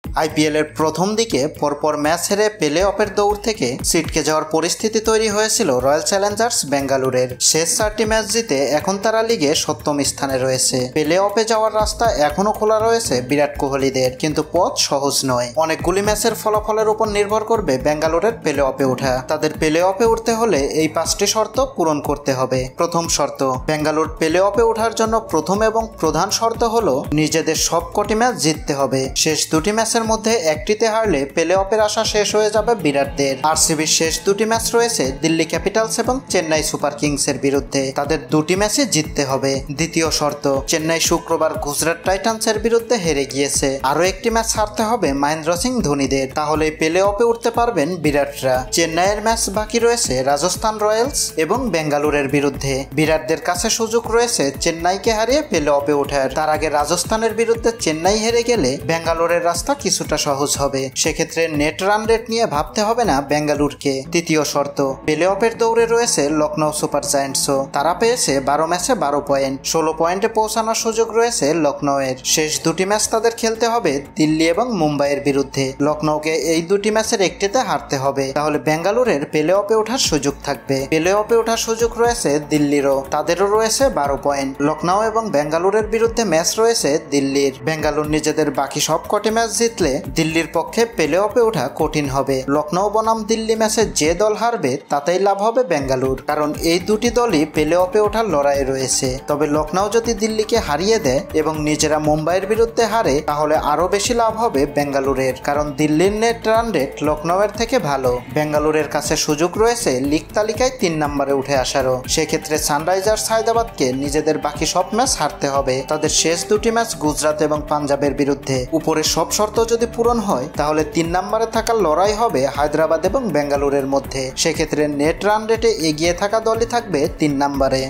আইপিএলের প্রথম দিকে পরপর ম্যাচ হেরে প্লে অফের দৌড় থেকে ছিটকে যাওয়ার পরিস্থিতি তৈরি হয়েছিল রয়্যাল চ্যালেঞ্জার্স বেঙ্গালুরের। শেষ 4টি ম্যাচ জিতে এখন তারা লিগে 7ম স্থানে রয়েছে। প্লে অফে যাওয়ার রাস্তা এখনও খোলা রয়েছে বিরাট কোহলিদের, কিন্তু পথ সহজ নয়। অনেকগুলি ম্যাচের ফলাফলের উপর নির্ভর করবে বেঙ্গালুরের প্লে অফে ওঠা। তাদের প্লে অফে উঠতে হলে এই 5টি শর্ত পূরণ করতে হবে। প্রথম শর্ত, বেঙ্গালুরু প্লে অফে ওঠার জন্য প্রথম এবং প্রধান শর্ত হলো নিজেদের সবকটি ম্যাচ জিততে হবে। শেষ 2টি ম্যাচের মধ্যে একটিতে হারলে প্লে অফের আশা শেষ হয়ে যাবে বিরাটদের। আরসিবির শেষ 2টি ম্যাচ রয়েছে দিল্লি ক্যাপিটালস এবং চেন্নাই সুপার কিংসের বিরুদ্ধে। তাদের 2টি ম্যাচে জিততে হবে। দ্বিতীয় শর্ত, চেন্নাই শুক্রবার গুজরাট টাইটান্সের বিরুদ্ধে হেরে গিয়েছে। আরও একটি ম্যাচ হারতে হবে মহেন্দ্র সিং ধোনিদের, তাহলে প্লে অফে উঠতে পারবেন বিরাটরা। চেন্নাইয়ের ম্যাচ বাকি রয়েছে রাজস্থান রয়্যালস এবং বেঙ্গালুরের বিরুদ্ধে। বিরাটদের কাছে সুযোগ রয়েছে চেন্নাইকে হারিয়ে প্লে অফে ওঠার। তার আগে রাজস্থানের বিরুদ্ধে চেন্নাই হেরে গেলে বেঙ্গালুরের রাস্তা কিছুটা সহজ হবে। সেক্ষেত্রে নেট রান রেট নিয়ে ভাবতে হবে না বেঙ্গালুরুকে। তৃতীয় শর্ত, প্লে অফের দৌড়ে রয়েছে লখনৌ সুপার জায়ান্টসও। তারা পেয়েছে 12 ম্যাচে 12 পয়েন্ট। 16 পয়েন্টে পৌঁছানোর সুযোগ রয়েছে লখনৌয়ের। শেষ 2টি ম্যাচ তাদের খেলতে হবে দিল্লি এবং মুম্বাইয়ের বিরুদ্ধে। লখনৌকে এই 2টি ম্যাচের একটিতে হারতে হবে, তাহলে বেঙ্গালুরের প্লে অফে ওঠার সুযোগ থাকবে। প্লে অফে ওঠার সুযোগ রয়েছে দিল্লিরও, তাদেরও রয়েছে 12 পয়েন্ট। লখনৌ এবং বেঙ্গালুরের বিরুদ্ধে ম্যাচ রয়েছে দিল্লির। বেঙ্গালুরু নিজেদের বাকি সব কটি ম্যাচ জিতলে দিল্লির পক্ষে প্লে অফে ওঠা কঠিন হবে। লখনৌ বনাম দিল্লি ম্যাচে যে দল হারবে তাতেই লাভ হবে বেঙ্গালুরু, কারণ এই 2টি দলই প্লে অফে ওঠার লড়াই রয়েছে। তবে লখনৌ যদি দিল্লিকে হারিয়ে দেয় এবং নিজেরা মুম্বাইয়ের বিরুদ্ধে হারে, তাহলে আরও বেশি লাভ হবে বেঙ্গালুরের, কারণ দিল্লির নেট রান রেট লখনৌয়ের থেকে ভালো। বেঙ্গালুরের কাছে সুযোগ রয়েছে লিগ তালিকায় 3 নম্বরে উঠে আসারও। সেক্ষেত্রে সানরাইজার্স হায়দ্রাবাদকে নিজেদের বাকি সব ম্যাচ হারতে হবে। তাদের শেষ 2টি ম্যাচ গুজরাট এবং পাঞ্জাবের বিরুদ্ধে। উপরের সব শর্ত যদি পূরণ হয়, তাহলে 3 নম্বরে থাকার লড়াই হবে হায়দ্রাবাদ এবং বেঙ্গালুরের মধ্যে। সেক্ষেত্রে নেট রান রেটে এগিয়ে থাকা দলই থাকবে 3 নম্বরে।